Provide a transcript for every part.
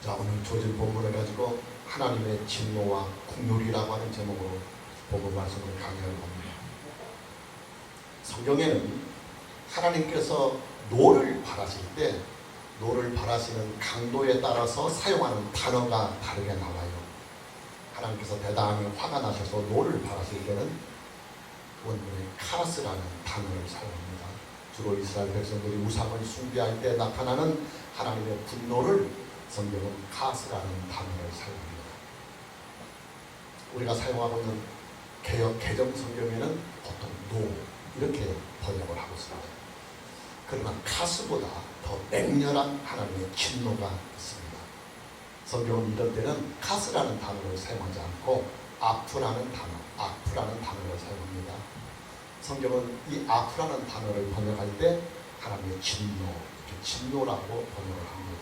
자, 오늘 조질 본문을 가지고 하나님의 진노와 국률이라고 하는 제목으로 본문 말씀을 강의할 겁니다. 성경에는 하나님께서 노를 바라실 때 노를 바라시는 강도에 따라서 사용하는 단어가 다르게 나와요. 하나님께서 대단히 화가 나셔서 노를 바라실 때는 원문에 카라스라는 단어를 사용합니다. 주로 이스라엘 백성들이 우상을 숭배할 때 나타나는 하나님의 분노를 성경은 카스라는 단어를 사용합니다. 우리가 사용하고 있는 개정 성경에는 보통 노 이렇게 번역을 하고 있습니다. 그러나 카스보다 더 맹렬한 하나님의 진노가 있습니다. 성경은 이럴 때는 카스라는 단어를 사용하지 않고 아프라는 단어를 사용합니다. 성경은 이 아프라는 단어를 번역할 때 하나님의 진노라고 번역을 합니다.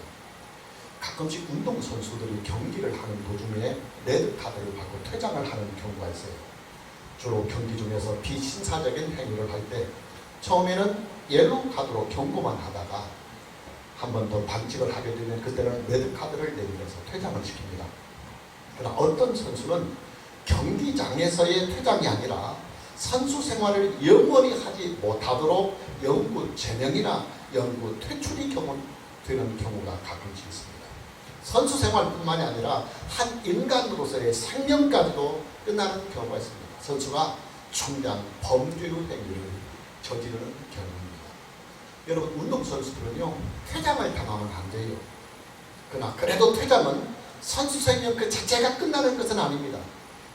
가끔씩 운동선수들이 경기를 하는 도중에 레드카드를 받고 퇴장을 하는 경우가 있어요. 주로 경기 중에서 비신사적인 행위를 할 때 처음에는 옐로우 카드로 경고만 하다가 한 번 더 반칙을 하게 되면 그때는 레드카드를 내밀어서 퇴장을 시킵니다. 그러나 어떤 선수는 경기장에서의 퇴장이 아니라 선수 생활을 영원히 하지 못하도록 영구 제명이나 영구 퇴출이 되는 경우가 가끔씩 있습니다. 선수 생활뿐만이 아니라 한 인간으로서의 생명까지도 끝나는 경우가 있습니다. 선수가 중대한 범죄의 행위를 저지르는 경우입니다. 여러분, 운동선수들은요 퇴장을 당하면 안 돼요. 그러나 그래도 퇴장은 선수 생명 그 자체가 끝나는 것은 아닙니다.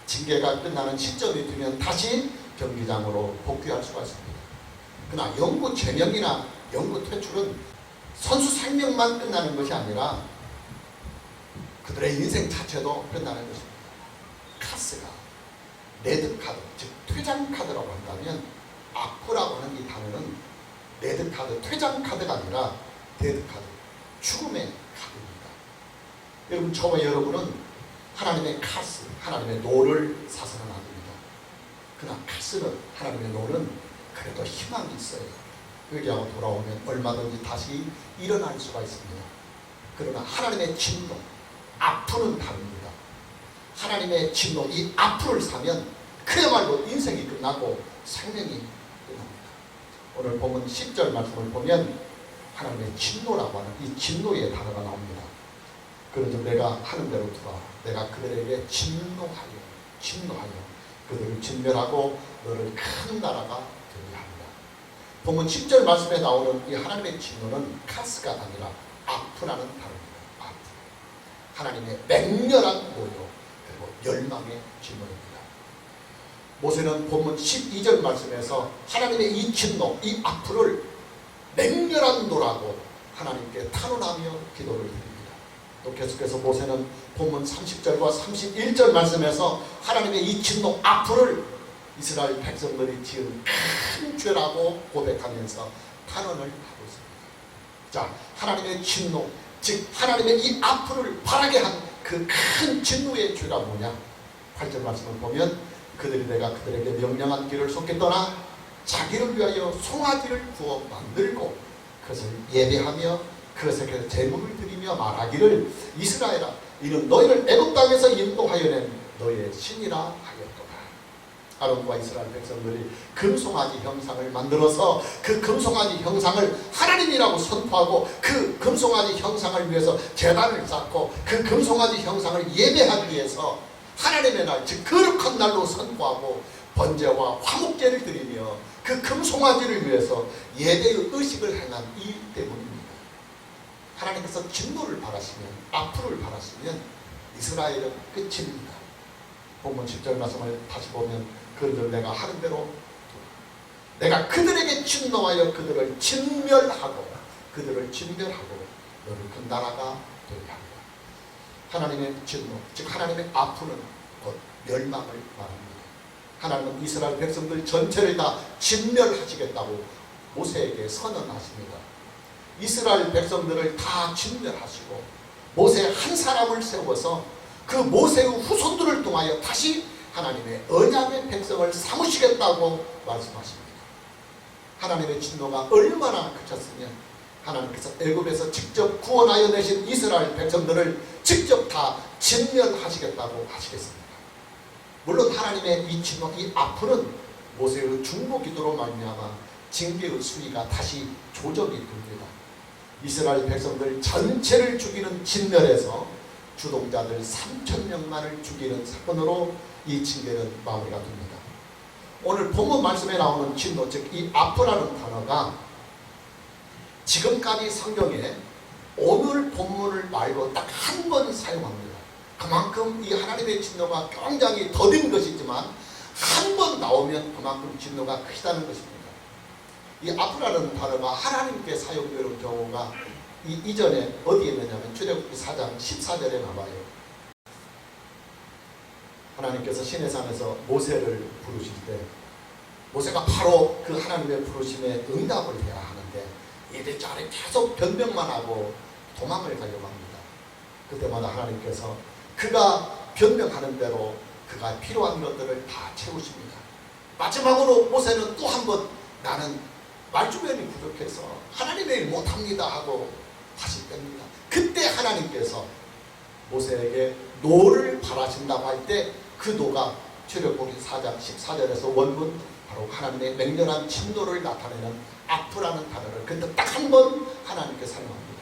징계가 끝나는 시점이 되면 다시 경기장으로 복귀할 수가 있습니다. 그러나 영구 제명이나 영구 퇴출은 선수 생명만 끝나는 것이 아니라 그들의 인생 자체도 끝나는 것입니다. 카스가 레드카드, 즉 퇴장카드라고 한다면 아프라고 하는 이 단어는 레드카드, 퇴장카드가 아니라 데드카드, 죽음의 카드입니다. 여러분, 저와 여러분은 하나님의 카스, 하나님의 노를 사서는 안 됩니다. 그러나 카스는, 하나님의 노는 그래도 희망이 있어요. 회개하고 돌아오면 얼마든지 다시 일어날 수가 있습니다. 그러나 하나님의 진노, 아프는 다릅니다. 하나님의 진노, 이 아프를 사면 그야말로 인생이 끝나고 생명이 끝납니다. 오늘 보면 10절 말씀을 보면 하나님의 진노라고 하는 이 진노의 단어가 나옵니다. 그래서 내가 하는 대로 두라. 내가 그들에게 진노하여 그들을 진멸하고 너를 큰 나라가 되게 합니다. 보면 10절 말씀에 나오는 이 하나님의 진노는 카스가 아니라 아프라는 단어입니다. 아프. 하나님의 맹렬한 노요 그리고 멸망의 진노입니다. 모세는 본문 12절 말씀에서 하나님의 이 진노, 이 아프를 맹렬한 노라고 하나님께 탄원하며 기도를 드립니다. 또 계속해서 모세는 본문 30절과 31절 말씀에서 하나님의 이 진노, 아프를 이스라엘 백성들이 지은 큰 죄라고 고백하면서 탄원을 하고 있습니다. 자, 하나님의 진노, 즉 하나님의 이 아프를 바라게 한 그 큰 진노의 죄가 뭐냐? 8절 말씀을 보면 내가 그들에게 명령한 길을 속게 떠나 자기를 위하여 송아지를 구워 만들고 그것을 예배하며 그것에 제물을 드리며 말하기를 이스라엘아, 이는 너희를 애굽 땅에서 인도하여 낸 너희의 신이라 하였도다. 아론과 이스라엘 백성들이 금송아지 형상을 만들어서 그 금송아지 형상을 하나님이라고 선포하고 그 금송아지 형상을 위해서 제단을 쌓고 그 금송아지 형상을 예배하기 위해서 하나님의 날, 즉 거룩한 날로 선포하고 번제와 화목제를 드리며 그 금송아지를 위해서 예배의 의식을 행한 이 때문입니다. 하나님께서 진노를 바라시면, 아프를 바라시면 이스라엘은 끝입니다. 본문 10절 말씀을 다시 보면 그들 내가 하는 대로 내가 그들에게 진노하여 그들을 진멸하고 너를 큰 나라가 되게 합니다. 하나님의 진노, 즉 하나님의 아프는 곧 멸망을 말합니다. 하나님은 이스라엘 백성들 전체를 다 진멸하시겠다고 모세에게 선언하십니다. 이스라엘 백성들을 다 진멸하시고 모세 한 사람을 세워서 그 모세의 후손들을 통하여 다시 하나님의 언약의 백성을 삼으시겠다고 말씀하십니다. 하나님의 진노가 얼마나 그쳤으면 하나님께서 애굽에서 직접 구원하여 내신 이스라엘 백성들을 직접 다 진멸하시겠다고 하시겠습니다. 물론 하나님의 이 진노, 이 아프는 모세의 중보 기도로 말미암아 징계의 수위가 다시 조정이 됩니다. 이스라엘 백성들 전체를 죽이는 진멸에서 주동자들 3,000명만을 죽이는 사건으로 이 징계는 마무리가 됩니다. 오늘 본문 말씀에 나오는 진노, 즉 이 아프라는 단어가 지금까지 성경에 오늘 본문을 말고 딱 한 번 사용합니다. 그만큼 이 하나님의 진노가 굉장히 더딘 것이지만 한 번 나오면 그만큼 진노가 크다는 것입니다. 이 아프라는 단어가 하나님께 사용되는 경우가 이전에 어디에 있느냐면 출애굽기 4장 14절에 나와요. 하나님께서 시내산에서 모세를 부르실 때 모세가 바로 그 하나님의 부르심에 응답을 해야 하는데 이래저래 계속 변명만 하고 도망을 가려고 합니다. 그때마다 하나님께서 그가 변명하는 대로 그가 필요한 것들을 다 채우십니다. 마지막으로 모세는 또 한 번 나는 말주변이 부족해서 하나님의 일 못합니다 하고 다시 뺍니다. 그때 하나님께서 모세에게 노를 바라신다고 할 때 그 노가 출애굽기 4장 14절에서 원문 바로 하나님의 맹렬한 진노를 나타내는 아프라는 단어를 근데 딱 한 번 하나님께 사용합니다.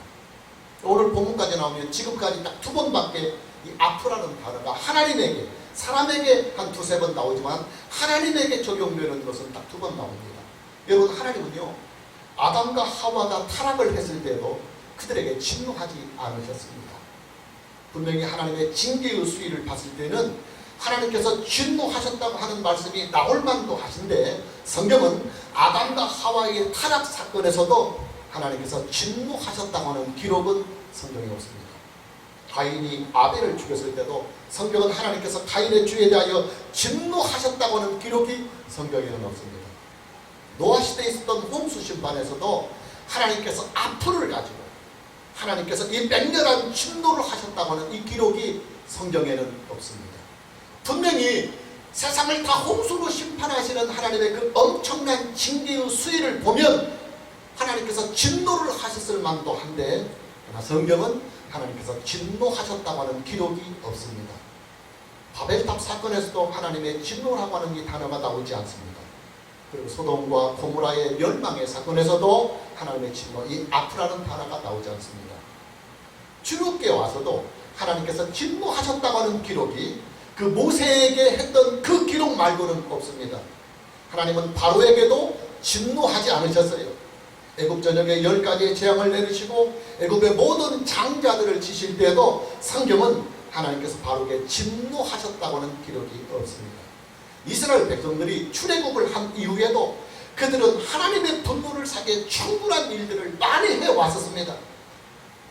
오늘 본문까지 나오면 지금까지 딱 두 번밖에 이 아프라는 단어가 하나님에게, 사람에게 한 두세 번 나오지만 하나님에게 적용되는 것은 딱 두 번 나옵니다. 여러분, 하나님은요 아담과 하와가 타락을 했을 때도 그들에게 진노하지 않으셨습니다. 분명히 하나님의 징계의 수위를 봤을 때는 하나님께서 진노하셨다고 하는 말씀이 나올 만도 하신데 성경은 아담과 하와의 타락 사건에서도 하나님께서 진노하셨다고 하는 기록은 성경에 없습니다. 가인이 아벨을 죽였을 때도 성경은 하나님께서 가인의 죄에 대하여 진노하셨다고 하는 기록이 성경에는 없습니다. 노아 시대에 있었던 홍수 심판에서도 하나님께서 아프를 가지고 하나님께서 이 맹렬한 진노를 하셨다고 하는 이 기록이 성경에는 없습니다. 분명히 세상을 다 홍수로 심판하시는 하나님의 그 엄청난 징계의 수위를 보면 하나님께서 진노를 하셨을 만도 한데 그러나 성경은 하나님께서 진노하셨다고 하는 기록이 없습니다. 바벨탑 사건에서도 하나님의 진노라고 하는 이 단어가 나오지 않습니다. 그리고 소돔과 고모라의 멸망의 사건에서도 하나님의 진노, 이 아프라는 단어가 나오지 않습니다. 출애굽기에 와서도 하나님께서 진노하셨다고 하는 기록이 그 모세에게 했던 그 기록 말고는 없습니다. 하나님은 바로에게도 진노하지 않으셨어요. 애굽 전역에 10가지의 재앙을 내리시고 애굽의 모든 장자들을 치실 때에도 성경은 하나님께서 바로에게 진노하셨다고 하는 기록이 없습니다. 이스라엘 백성들이 출애굽을 한 이후에도 그들은 하나님의 분노를 사기에 충분한 일들을 많이 해왔었습니다.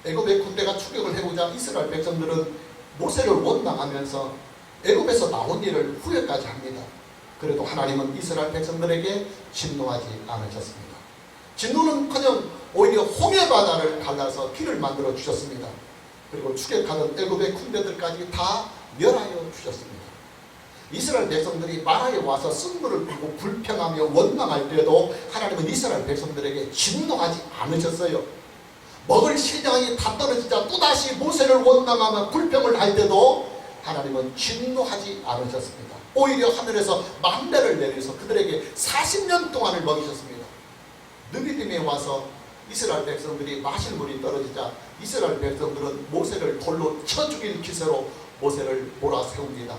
애굽의 군대가 추격을 해보자 이스라엘 백성들은 모세를 원망하면서 애굽에서 나온 일을 후회까지 합니다. 그래도 하나님은 이스라엘 백성들에게 진노하지 않으셨습니다. 진노는커녕 오히려 홍해 바다를 갈라서 길을 만들어 주셨습니다. 그리고 추격하던 애굽의 군대들까지 다 멸하여 주셨습니다. 이스라엘 백성들이 마라에 와서 쓴물을 불고 불평하며 원망할 때도 하나님은 이스라엘 백성들에게 진노하지 않으셨어요. 먹을 식량이 다 떨어지자 또다시 모세를 원망하며 불평을 할 때도 하나님은 진노하지 않으셨습니다. 오히려 하늘에서 만나를 내려서 그들에게 40년 동안을 먹이셨습니다. 느비딤에 와서 이스라엘 백성들이 마실 물이 떨어지자 이스라엘 백성들은 모세를 돌로 쳐 죽일 기세로 모세를 몰아세웁니다.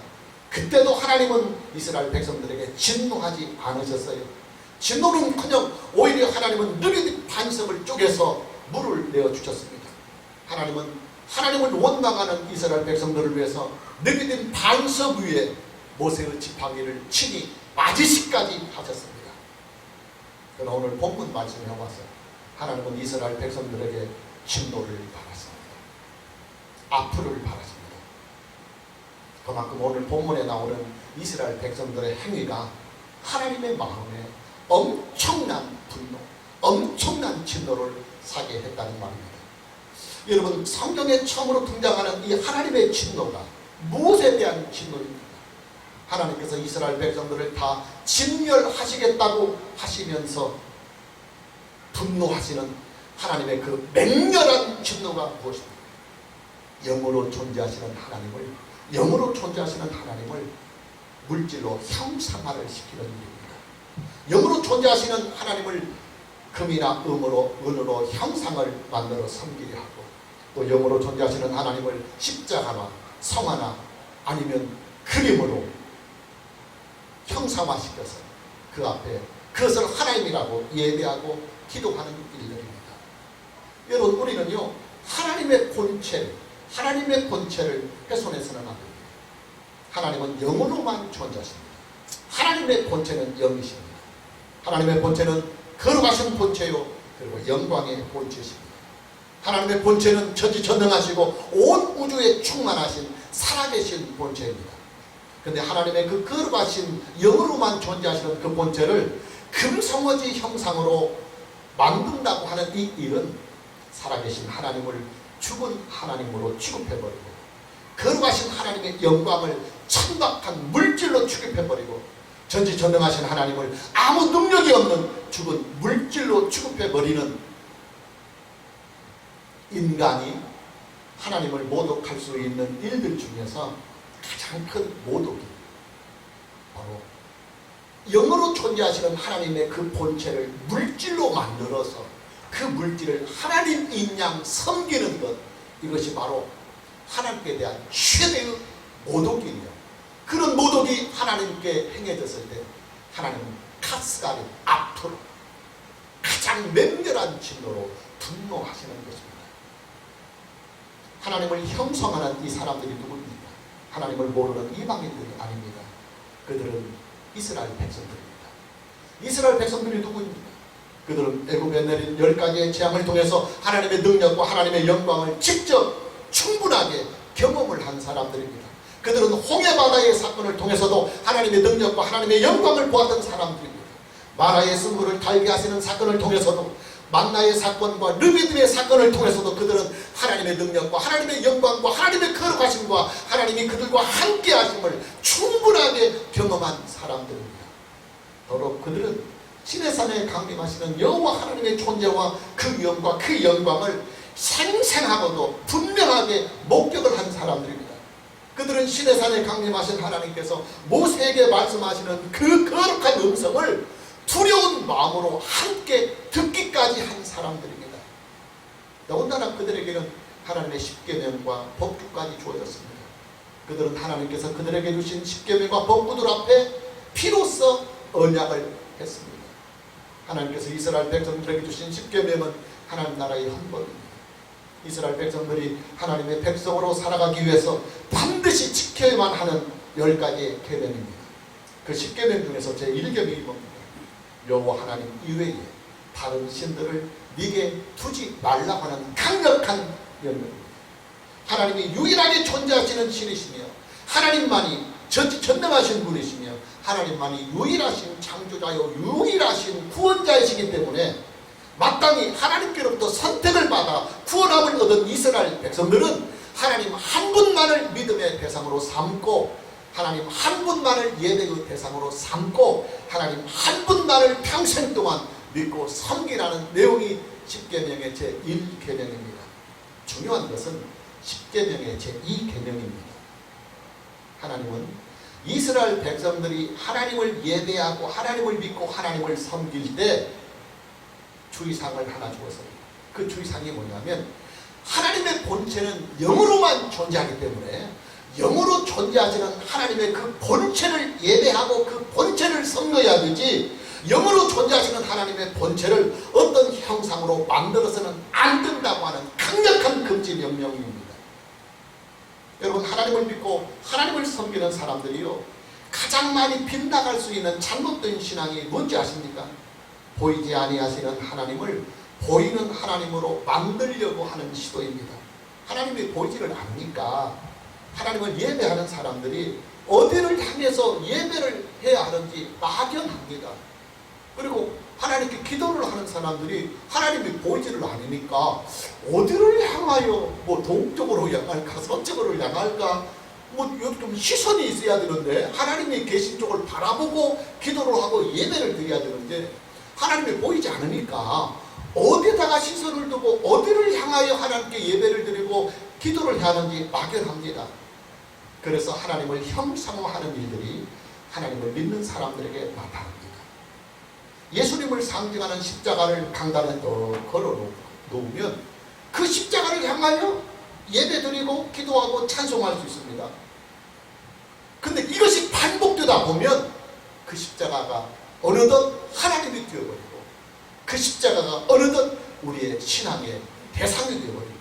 그때도 하나님은 이스라엘 백성들에게 진노하지 않으셨어요. 진노는커녕 오히려 하나님은 느비딤 반석을 쪼개서 물을 내어주셨습니다. 하나님을 원망하는 이스라엘 백성들을 위해서 느비딤 반석 위에 모세의 지팡이를 친히 맞으시까지 하셨습니다. 그러나 오늘 본문 말씀에 와서 하나님은 이스라엘 백성들에게 진노를 바랐습니다. 아프를 바랐습니다. 그만큼 오늘 본문에 나오는 이스라엘 백성들의 행위가 하나님의 마음에 엄청난 분노, 엄청난 진노를 사게 했다는 말입니다. 여러분, 성경에 처음으로 등장하는 이 하나님의 진노가 무엇에 대한 진노입니까? 하나님께서 이스라엘 백성들을 다 진멸하시겠다고 하시면서 분노하시는 하나님의 그 맹렬한 진노가 무엇입니까? 영으로 존재하시는 하나님을, 영으로 존재하시는 하나님을 물질로 형상화를 시키는 일입니다. 영으로 존재하시는 하나님을 금이나 은으로 형상을 만들어 섬기게 하고, 또 영으로 존재하시는 하나님을 십자가나 성화나 아니면 그림으로 형상화시켜서 그 앞에 그것을 하나님이라고 예배하고 기도하는 일들입니다. 여러분, 우리는요 하나님의 본체를 훼손해서는 안 됩니다. 하나님은 영으로만 존재하십니다. 하나님의 본체는 영이십니다. 하나님의 본체는 거룩하신 본체요, 그리고 영광의 본체십니다. 하나님의 본체는 전지전능하시고 온 우주에 충만하신 살아계신 본체입니다. 그런데 하나님의 그 거룩하신 영으로만 존재하시는 그 본체를 금성어지 형상으로 만든다고 하는 이 일은 살아계신 하나님을 죽은 하나님으로 취급해버리고, 거룩하신 하나님의 영광을 천박한 물질로 취급해버리고, 전지전능하신 하나님을 아무 능력이 없는 죽은 물질로 취급해버리는 인간이 하나님을 모독할 수 있는 일들 중에서 가장 큰 모독이 바로 영으로 존재하시는 하나님의 그 본체를 물질로 만들어서 그 물질을 하나님인 양 섬기는 것, 이것이 바로 하나님께 대한 최대의 모독이며, 그런 모독이 하나님께 행해졌을 때 하나님은 카스가 아닌 앞으로 가장 맹렬한 진노로 분노하시는 것입니다. 하나님을 형성하는 이 사람들이 누구입니까? 하나님을 모르는 이방인들이 아닙니다. 그들은 이스라엘 백성들입니다. 이스라엘 백성들이 누구입니까? 그들은 애굽에 내린 10가지의 재앙을 통해서 하나님의 능력과 하나님의 영광을 직접 충분하게 경험을 한 사람들입니다. 그들은 홍해바다의 사건을 통해서도 하나님의 능력과 하나님의 영광을 보았던 사람들입니다. 마라의 승부를 달게 하시는 사건을 통해서도, 만나의 사건과 르비들의 사건을 통해서도 그들은 하나님의 능력과 하나님의 영광과 하나님의 거룩하심과 하나님이 그들과 함께 하심을 충분하게 경험한 사람들입니다. 더러 그들은 시내산에 강림하시는 여호와 하나님의 존재와 그 위엄과 그 영광을 생생하고도 분명하게 목격을 한 사람들입니다. 그들은 시내산에 강림하신 하나님께서 모세에게 말씀하시는 그 거룩한 음성을 두려운 마음으로 함께 듣기까지 한 사람들입니다. 더군다나 그들에게는 하나님의 십계명과 법규까지 주어졌습니다. 그들은 하나님께서 그들에게 주신 십계명과 법구들 앞에 피로써 언약을 했습니다. 하나님께서 이스라엘 백성들에게 주신 십계명은 하나님 나라의 헌법입니다. 이스라엘 백성들이 하나님의 백성으로 살아가기 위해서 반드시 지켜야만 하는 10가지의 계명입니다. 그 십계명 중에서 제1계명이 뭡니까? 여호와 하나님 이외에 다른 신들을 네게 두지 말라고 하는 강력한 명령입니다. 하나님이 유일하게 존재하시는 신이시며, 하나님만이 전지전능하신 분이시며, 하나님만이 유일하신 창조자요 유일하신 구원자이시기 때문에 마땅히 하나님께로부터 선택을 받아 구원함을 얻은 이스라엘 백성들은 하나님 한 분만을 믿음의 대상으로 삼고, 하나님 한 분만을 예배의 대상으로 삼고, 하나님 한 분만을 평생 동안 믿고 섬기라는 내용이 십계명의 제1계명입니다. 중요한 것은 십계명의 제2계명입니다. 하나님은 이스라엘 백성들이 하나님을 예배하고 하나님을 믿고 하나님을 섬길 때 주의사항을 하나 주었습니다. 그 주의사항이 뭐냐면, 하나님의 본체는 영으로만 존재하기 때문에 영으로 존재하시는 하나님의 그 본체를 예배하고 그 본체를 섬겨야 되지, 영으로 존재하시는 하나님의 본체를 어떤 형상으로 만들어서는 안 된다고 하는 강력한 금지 명령입니다. 여러분, 하나님을 믿고 하나님을 섬기는 사람들이요, 가장 많이 빗나갈 수 있는 잘못된 신앙이 뭔지 아십니까? 보이지 아니하시는 하나님을 보이는 하나님으로 만들려고 하는 시도입니다. 하나님이 보이지를 않으니까 하나님을 예배하는 사람들이 어디를 향해서 예배를 해야 하는지 막연합니다. 그리고 하나님께 기도를 하는 사람들이 하나님이 보이지를 않으니까 어디를 향하여, 뭐 동쪽으로 향할까 서쪽으로 향할까, 뭐 좀 시선이 있어야 되는데, 하나님이 계신 쪽을 바라보고 기도를 하고 예배를 드려야 되는데 하나님이 보이지 않으니까 어디다가 시선을 두고 어디를 향하여 하나님께 예배를 드리고 기도를 하는지 막연합니다. 그래서 하나님을 형상화하는 일들이 하나님을 믿는 사람들에게 나타납니다. 예수님을 상징하는 십자가를 강단에 걸어 놓으면 그 십자가를 향하여 예배드리고 기도하고 찬송할 수 있습니다. 근데 이것이 반복되다 보면 그 십자가가 어느덧 하나님이 되어버리고 그 십자가가 어느덧 우리의 신앙의 대상이 되어버립니다.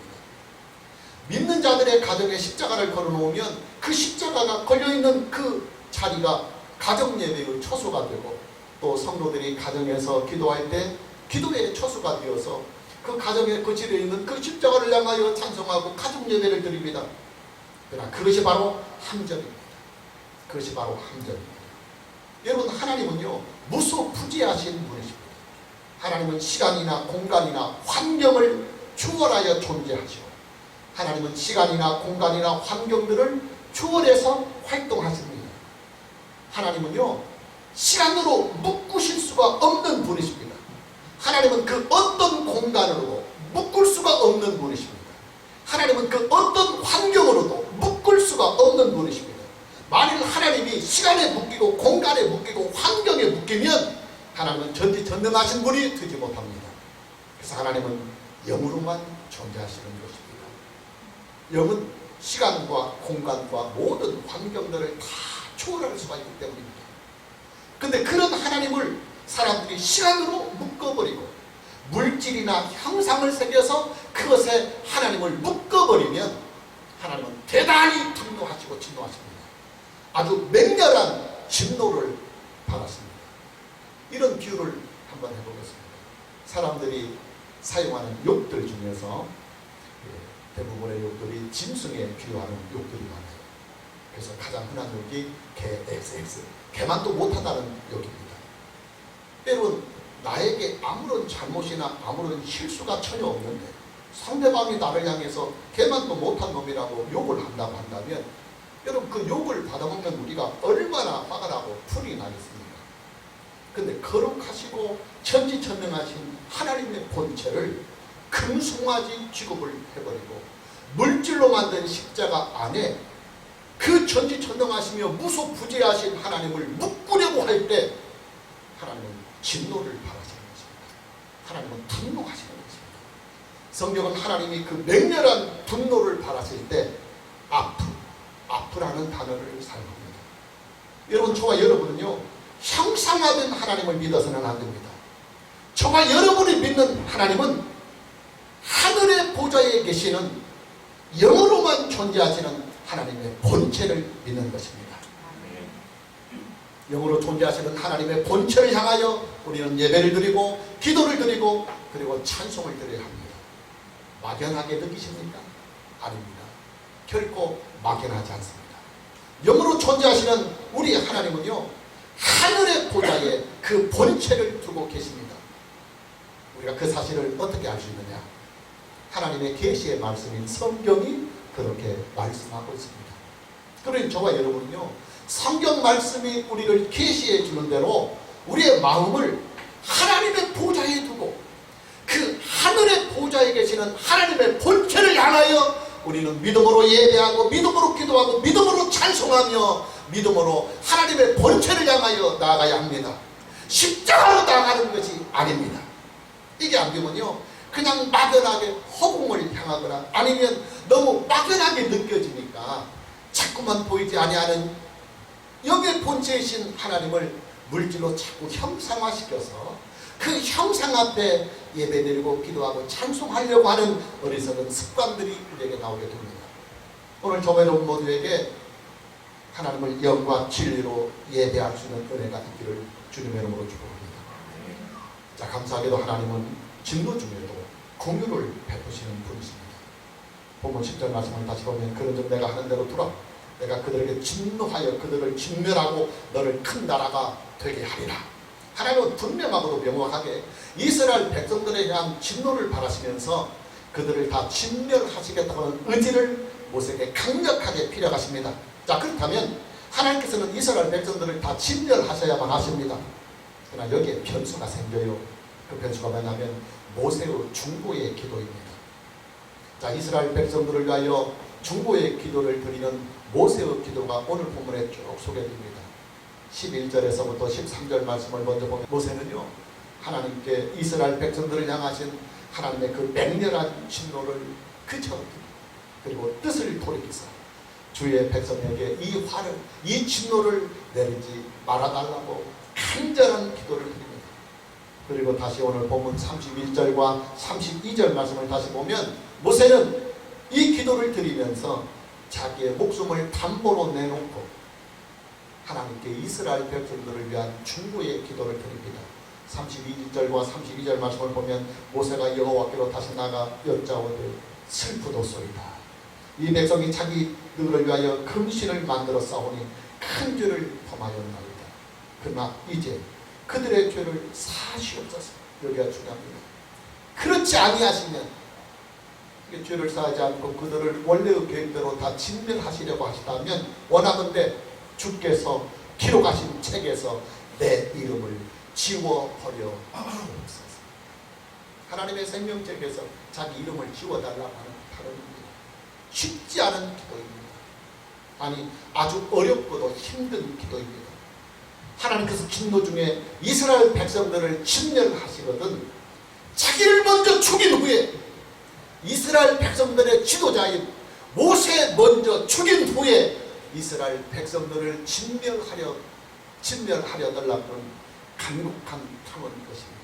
믿는 자들의 가정에 십자가를 걸어놓으면 그 십자가가 걸려있는 그 자리가 가정예배의 처소가 되고 또 성도들이 가정에서 기도할 때 기도의 처소가 되어서 그 가정에 거실에 있는 그 십자가를 향하여 찬송하고 가정예배를 드립니다. 그러나 그것이 바로 함정입니다. 그것이 바로 함정입니다. 여러분, 하나님은요 무소부지하신 분이십니다. 하나님은 시간이나 공간이나 환경을 초월하여 존재하시고 하나님은 시간이나 공간이나 환경들을 초월해서 활동하십니다. 하나님은요 시간으로 묶으실 수가 없는 분이십니다. 하나님은 그 어떤 공간으로도 묶을 수가 없는 분이십니다. 하나님은 그 어떤 환경으로도 묶을 수가 없는 분이십니다. 만일 하나님이 시간에 묶이고 공간에 묶이고 환경에 묶이면 하나님은 전지전능하신 분이 되지 못합니다. 그래서 하나님은 영으로만 존재하시는 것입니다. 영은 시간과 공간과 모든 환경들을 다 초월할 수가 있기 때문입니다. 근데 그런 하나님을 사람들이 시간으로 묶어버리고 물질이나 형상을 새겨서 그것에 하나님을 묶어버리면 하나님은 대단히 분노하시고 진노하십니다. 아주 맹렬한 진노를 받았습니다. 이런 비유를 한번 해보겠습니다. 사람들이 사용하는 욕들 중에서 대부분의 욕들이 짐승에 비유하는 욕들이 많아요. 그래서 가장 흔한 욕이 개 XX, 개만도 못하다는 욕입니다. 때론 나에게 아무런 잘못이나 아무런 실수가 전혀 없는데 상대방이 나를 향해서 개만도 못한 놈이라고 욕을 한다고 한다면 여러분, 그 욕을 받아먹는 우리가 얼마나 화가 나고 풀이 나겠습니까? 근데 거룩하시고 천지천능하신 하나님의 본체를 금송아지 취급을 해버리고 물질로 만든 십자가 안에 그 전지천능하시며 무소부지하신 하나님을 묶으려고 할 때 하나님은 진노를 바라시는 것입니다. 하나님은 분노하시는 것입니다. 성경은 하나님이 그 맹렬한 분노를 바라실 때 아프라는 단어를 사용합니다. 여러분, 저와 여러분은요 형상화된 하나님을 믿어서는 안 됩니다. 저와 여러분이 믿는 하나님은 하늘의 보좌에 계시는 영으로만 존재하시는 하나님의 본체를 믿는 것입니다. 영으로 존재하시는 하나님의 본체를 향하여 우리는 예배를 드리고 기도를 드리고 그리고 찬송을 드려야 합니다. 막연하게 느끼십니까? 아닙니다. 결코 막연하지 않습니다. 영으로 존재하시는 우리 하나님은요 하늘의 보좌에 그 본체를 두고 계십니다. 우리가 그 사실을 어떻게 알 수 있느냐? 하나님의 계시의 말씀인 성경이 그렇게 말씀하고 있습니다. 그러니 저와 여러분은요 성경 말씀이 우리를 계시해 주는 대로 우리의 마음을 하나님의 보좌에 두고 그 하늘의 보좌에 계시는 하나님의 본체를 향하여 우리는 믿음으로 예배하고 믿음으로 기도하고 믿음으로 찬송하며 믿음으로 하나님의 본체를 향하여 나아가야 합니다. 십자가로 나아가는 것이 아닙니다. 이게 안 되면요 그냥 막연하게 허공을 향하거나 아니면 너무 막연하게 느껴지니까 자꾸만 보이지 아니하는 영의 본체이신 하나님을 물질로 자꾸 형상화시켜서 그 형상 앞에 예배드리고 기도하고 찬송하려고 하는 어리석은 습관들이 우리에게 나오게 됩니다. 오늘 저와 여러분 모두에게 하나님을 영과 진리로 예배할 수 있는 은혜가 있기를 주님의 이름으로 축복합니다. 자, 감사하게도 하나님은 진노 중에도 공유를 베푸시는 분이십니다. 본문 10절 말씀을 다시 보면 그런즉 내가 하는 대로 두라. 내가 그들에게 진노하여 그들을 진멸하고 너를 큰 나라가 되게 하리라. 하나님은 분명하고도 명확하게 이스라엘 백성들에 대한 진노를 바라시면서 그들을 다 진멸하시겠다고 하는 의지를 모세에게 강력하게 필요하십니다. 자, 그렇다면 하나님께서는 이스라엘 백성들을 다 진멸하셔야만 하십니다. 그러나 여기에 변수가 생겨요. 그 변수가 뭐냐면 모세의 중보의 기도입니다. 자, 이스라엘 백성들을 위하여 중보의 기도를 드리는 모세의 기도가 오늘 본문에 쭉 소개됩니다. 11절에서부터 13절 말씀을 먼저 보면 모세는요, 하나님께 이스라엘 백성들을 향하신 하나님의 그 맹렬한 진노를 그쳐드리고 그리고 뜻을 돌이키사 주의 백성에게 이 화를, 이 진노를 내리지 말아달라고 간절한 기도를 드립니다. 그리고 다시 오늘 본문 31절과 32절 말씀을 다시 보면 모세는 이 기도를 드리면서 자기의 목숨을 담보로 내놓고 하나님께 이스라엘 백성들을 위한 중보의 기도를 드립니다. 31절과 32절 말씀을 보면 모세가 여호와께로 다시 나가 여짜오되 슬프도소이다. 이 백성이 자기들을 위하여 금신을 만들어 싸우니 큰 죄를 범하였나이다. 그러나 이제 그들의 죄를 사하시옵소서. 여기가 중요합니다. 그렇지 아니하시면 죄를 사하지 않고 그들을 원래의 계획대로 다 진멸하시려고 하시다면 원하건대 주께서 기록하신 책에서 내 이름을 지워버려 주옵소서. 하나님의 생명책에서 자기 이름을 지워달라고 하는 발언입니다. 쉽지 않은 기도입니다. 아니, 아주 어렵고도 힘든 기도입니다. 하나님께서 진노 중에 이스라엘 백성들을 진멸하시거든 자기를 먼저 죽인 후에 이스라엘 백성들의 지도자인 모세 먼저 죽인 후에 이스라엘 백성들을 진멸하려 달라는 간곡한 탐은 것입니다.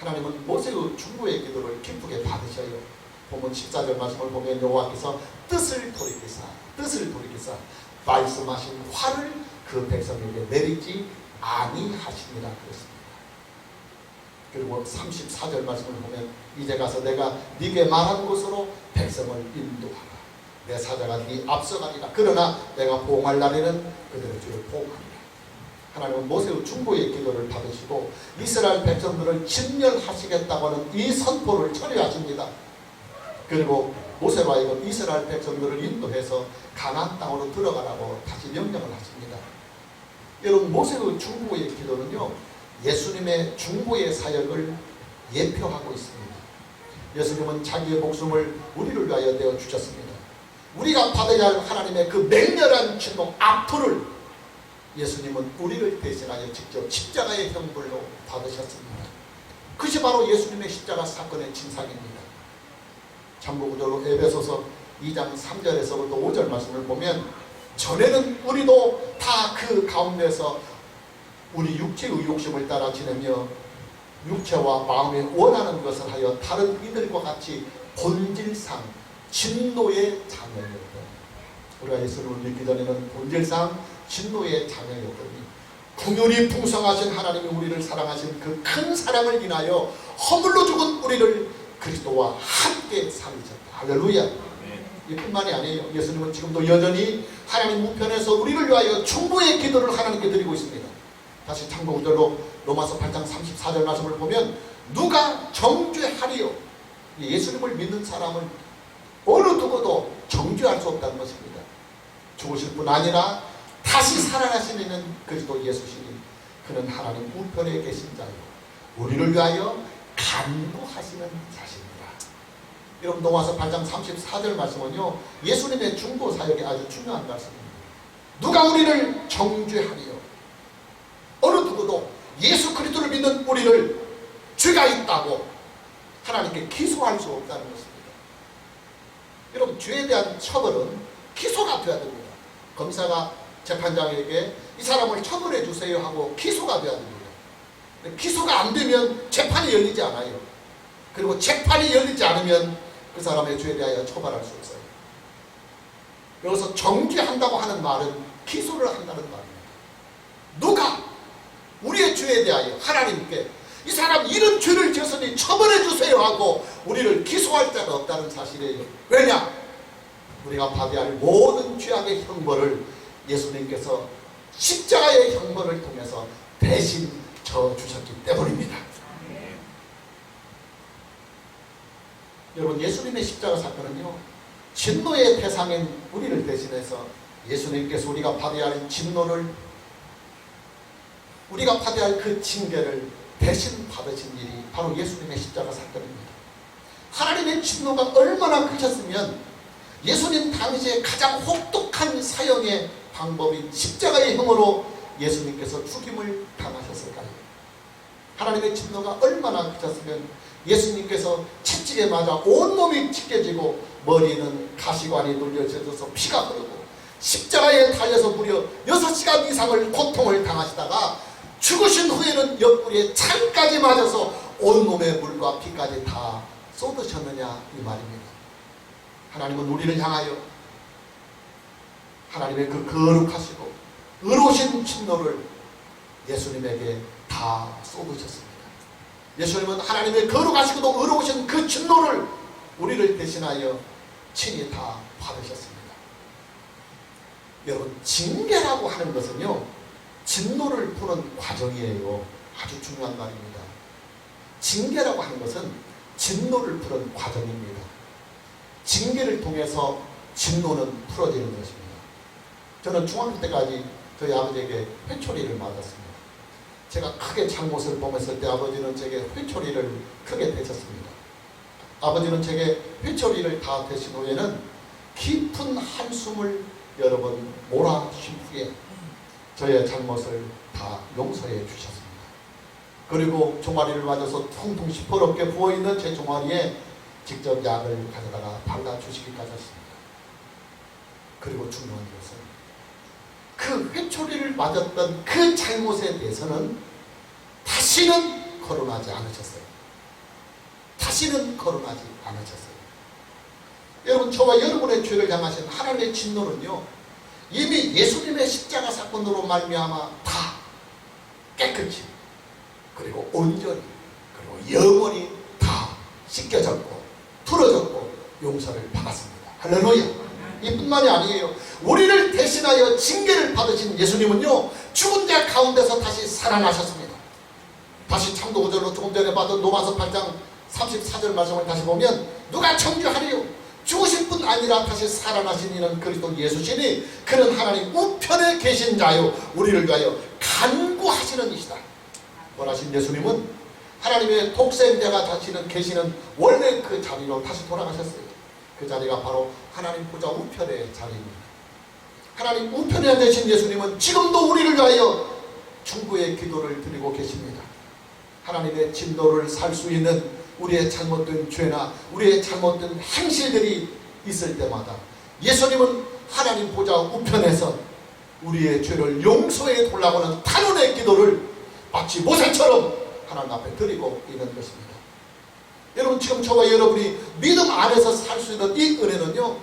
하나님은 모세의 중보의 기도를 기쁘게 받으셔요. 본문 14절 말씀을 보면 여호와께서 뜻을 돌이키사 말씀하신 화를 그 백성에게 내리지 아니하시니라 그랬습니다. 그리고 34절 말씀을 보면 이제 가서 내가 네게 말한 곳으로 백성을 인도하라. 내 사자가 네 앞서가리라. 그러나 내가 보응할 날에는 그들의 죄를 보응하리라. 하나님은 모세의 중보의 기도를 받으시고 이스라엘 백성들을 진멸하시겠다고 하는 이 선포를 처리하십니다. 그리고 모세로 하여금 이스라엘 백성들을 인도해서 가나안 땅으로 들어가라고 다시 명령을 하십니다. 여러분, 모세의 중보의 기도는요, 예수님의 중보의 사역을 예표하고 있습니다. 예수님은 자기의 목숨을 우리를 위하여 내어 주셨습니다. 우리가 받아야 할 하나님의 그 맹렬한 진노 앞을 예수님은 우리를 대신하여 직접 십자가의 형벌로 받으셨습니다. 그것이 바로 예수님의 십자가 사건의 진상입니다. 참고구절로 에베소서 2장 3절에서부터 5절 말씀을 보면 전에는 우리도 다 그 가운데서 우리 육체의 욕심을 따라 지내며 육체와 마음에 원하는 것을 하여 다른 이들과 같이 본질상 진노의 자녀였다. 우리가 예수님을 믿기 전에는 본질상 진노의 자녀였더니 긍휼이 풍성하신 하나님이 우리를 사랑하신 그 큰 사랑을 인하여 허물로 죽은 우리를 그리스도와 함께 살리셨다. 할렐루야. 이뿐만이 아니에요. 예수님은 지금도 여전히 하나님 우편에서 우리를 위하여 중보의 기도를 하나님께 드리고 있습니다. 다시 참고 구절로 로마서 8장 34절 말씀을 보면 누가 정죄하리요? 예수님을 믿는 사람은 어느 누구도 정죄할 수 없다는 것입니다. 죽으실 뿐 아니라 다시 살아나시는 그리스도 예수시니 그는 하나님 우편에 계신 자요 우리를 위하여 간구하시는 자십니다. 여러분, 로마서 8장 34절 말씀은요, 예수님의 중보 사역이 아주 중요한 말씀입니다. 누가 우리를 정죄하리요? 어느 누구도 예수 그리스도를 믿는 우리를 죄가 있다고 하나님께 기소할 수 없다는 것입니다. 여러분, 죄에 대한 처벌은 기소가 되어야 됩니다. 검사가 재판장에게 이 사람을 처벌해 주세요 하고 기소가 되어야 됩니다. 기소가 안 되면 재판이 열리지 않아요. 그리고 재판이 열리지 않으면 그 사람의 죄에 대하여 처벌할 수 없어요. 여기서 정죄한다고 하는 말은 기소를 한다는 말입니다. 누가 우리의 죄에 대하여 하나님께 이 사람 이런 죄를 지었으니 처벌해 주세요 하고 우리를 기소할 자가 없다는 사실이에요. 왜냐? 우리가 받아야 할 모든 죄악의 형벌을 예수님께서 십자가의 형벌을 통해서 대신 져주셨기 때문입니다. 여러분, 예수님의 십자가 사건은요, 진노의 대상인 우리를 대신해서 예수님께서 우리가 받아야 할 진노를, 우리가 받아야 할 그 징계를 대신 받으신 일이 바로 예수님의 십자가 사건입니다. 하나님의 진노가 얼마나 크셨으면 예수님 당시에 가장 혹독한 사형의 방법인 십자가의 형으로 예수님께서 죽임을 당하셨을까요? 하나님의 진노가 얼마나 크셨으면 예수님께서 채찍에 맞아 온몸이 찢겨지고 머리는 가시관이 눌려져서 피가 흐르고 십자가에 달려서 무려 6시간 이상을 고통을 당하시다가 죽으신 후에는 옆구리에 창까지 맞아서 온몸에 물과 피까지 다 쏟으셨느냐 이 말입니다. 하나님은 우리를 향하여 하나님의 그 거룩하시고 의로우신 진노를 예수님에게 다 쏟으셨습니다. 예수님은 하나님의 거룩하시고도 의로우신 그 진노를 우리를 대신하여 친히 다 받으셨습니다. 여러분, 징계라고 하는 것은요, 진노를 푸는 과정이에요. 아주 중요한 말입니다. 징계라고 하는 것은 진노를 푸는 과정입니다. 징계를 통해서 진노는 풀어지는 것입니다. 저는 중학교 때까지 저희 아버지에게 회초리를 맞았습니다. 제가 크게 잘못을 범했을 때 아버지는 제게 회초리를 크게 대셨습니다. 아버지는 제게 회초리를 다 대신 후에는 깊은 한숨을 여러 번 몰아쉬 후에 저의 잘못을 다 용서해 주셨습니다. 그리고 종아리를 맞아서 퉁퉁 시퍼렇게 부어있는 제 종아리에 직접 약을 가져다가 발라주시기까지 했습니다. 그리고 중요한 것은 그 회초리를 맞았던 그 잘못에 대해서는 다시는 거론하지 않으셨어요. 다시는 거론하지 않으셨어요. 여러분, 저와 여러분의 죄를 향하신 하나님의 진노는요, 이미 예수님의 십자가 사건으로 말미암아 다 깨끗이 그리고 온전히 그리고 영원히 다 씻겨졌고 풀어졌고 용서를 받았습니다. 할렐루야. 이뿐만이 아니에요. 우리를 대신하여 징계를 받으신 예수님은요, 죽은 자 가운데서 다시 살아나셨습니다. 다시 참도구절로 조금 전에 받은 로마서 8장 34절 말씀을 다시 보면 누가 청주하리요? 죽으신 분 아니라 다시 살아나신 이는 그리스도 예수시니 그는 하나님 우편에 계신 자요 우리를 위하여 간구하시는 이시다. 원하신 예수님은 하나님의 독생자가 계시는 원래 그 자리로 다시 돌아가셨어요. 그 자리가 바로 하나님 보좌 우편의 자리입니다. 하나님 우편에 계신 예수님은 지금도 우리를 위하여 중보의 기도를 드리고 계십니다. 하나님의 진노를 살 수 있는 우리의 잘못된 죄나 우리의 잘못된 행실들이 있을 때마다 예수님은 하나님 보좌 우편에서 우리의 죄를 용서해 달라고 하는 탄원의 기도를 마치 모세처럼 하나님 앞에 드리고 있는 것입니다. 여러분, 지금 저와 여러분이 믿음 안에서 살 수 있는 이 은혜는요,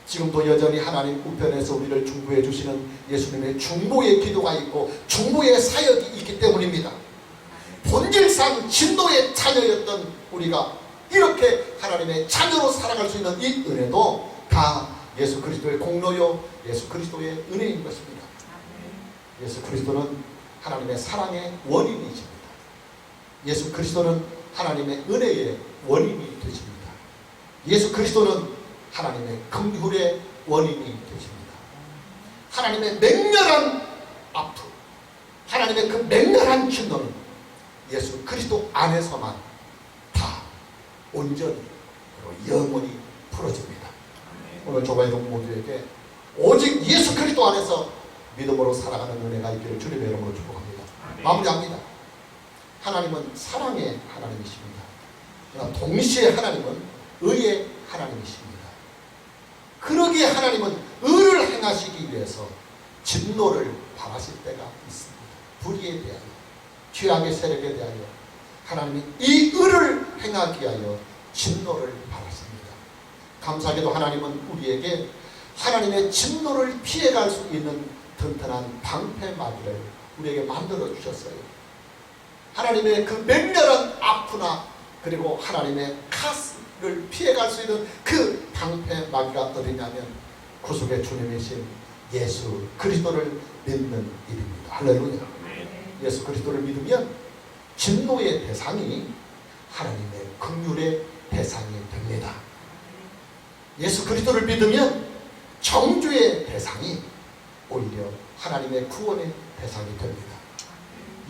지금도 여전히 하나님 우편에서 우리를 중보해 주시는 예수님의 중보의 기도가 있고 중보의 사역이 있기 때문입니다. 본질상 진노의 자녀였던 우리가 이렇게 하나님의 자녀로 살아갈 수 있는 이 은혜도 다 예수 그리스도의 공로요 예수 그리스도의 은혜인 것입니다. 예수 그리스도는 하나님의 사랑의 원인이십니다. 예수 그리스도는 하나님의 은혜의 원인이 되십니다. 예수 그리스도는 하나님의 긍휼의 원인이 되십니다. 하나님의 맹렬한 아픔, 하나님의 그 맹렬한 진노는 예수 그리스도 안에서만 다 온전히 그리고 영원히 풀어집니다. 오늘 저와 여러분 모두에게 오직 예수 그리스도 안에서 믿음으로 살아가는 은혜가 있기를 주님의 이름으로 축복합니다. 마무리합니다. 하나님은 사랑의 하나님이십니다. 그러나 동시에 하나님은 의의 하나님이십니다. 그러기에 하나님은 의를 행하시기 위해서 진노를 바라실 때가 있습니다. 불의에 대하여, 죄악의 세력에 대하여 하나님이 이 의를 행하기 위하여 진노를 바라십니다. 감사하게도 하나님은 우리에게 하나님의 진노를 피해갈 수 있는 튼튼한 방패막이를 우리에게 만들어 주셨어요. 하나님의 그 맹렬한 아프나 그리고 하나님의 가스를 피해갈 수 있는 그 방패막이가 어디냐면 구속의 주님이신 예수 그리스도를 믿는 일입니다. 할렐루야. 예수 그리스도를 믿으면 진노의 대상이 하나님의 긍휼의 대상이 됩니다. 예수 그리스도를 믿으면 정죄의 대상이 오히려 하나님의 구원의 대상이 됩니다.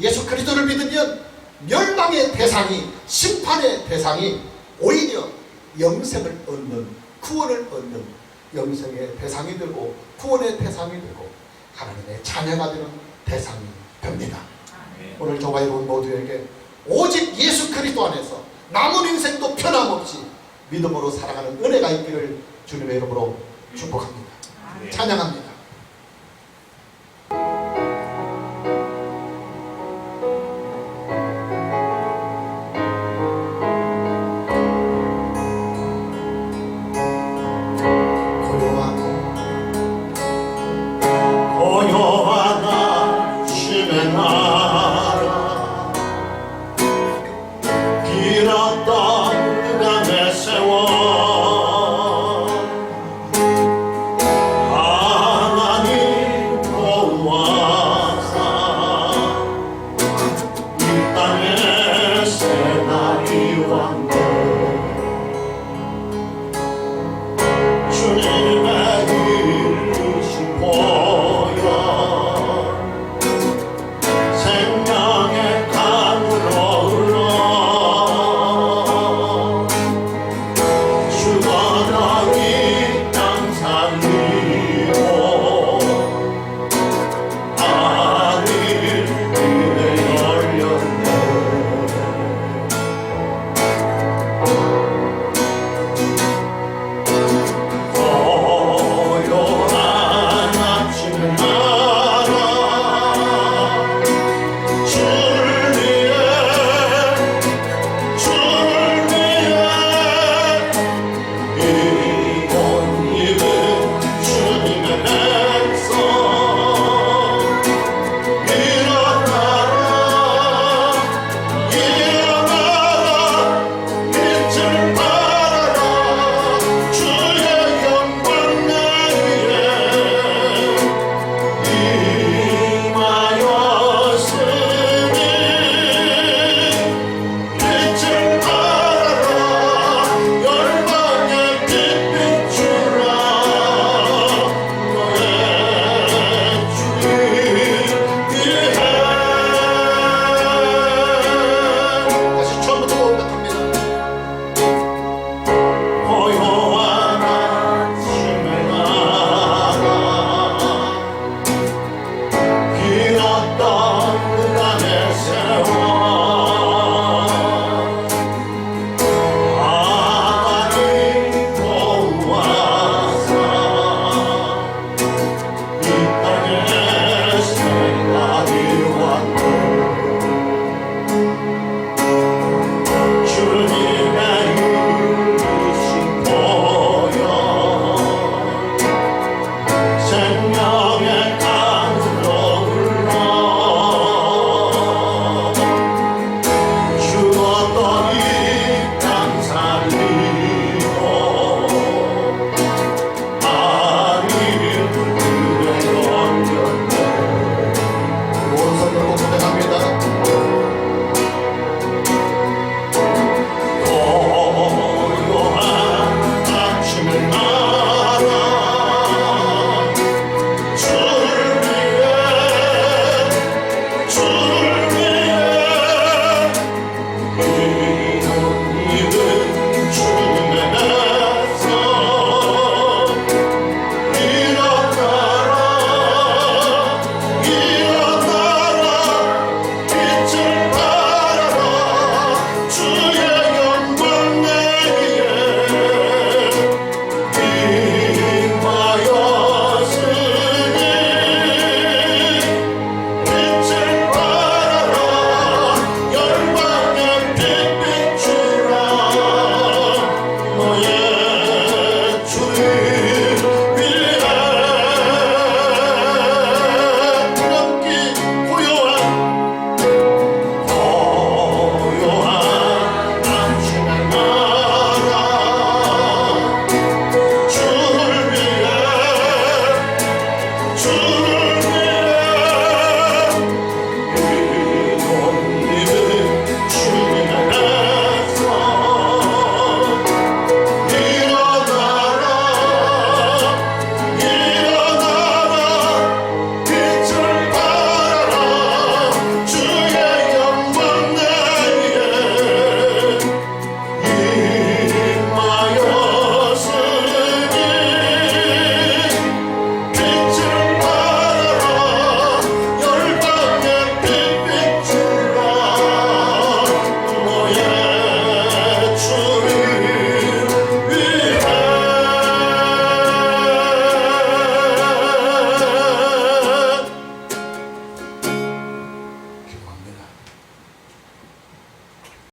예수 그리스도를 믿으면 멸망의 대상이, 심판의 대상이 오히려 영생을 얻는, 구원을 얻는 영생의 대상이 되고 구원의 대상이 되고 하나님의 자녀가 되는 대상이 됩니다. 오늘 저와 여러분 모두에게 오직 예수 그리스도 안에서 남은 인생도 변함없이 믿음으로 살아가는 은혜가 있기를 주님의 이름으로 축복합니다. 찬양합니다. 주가 이 땅 살리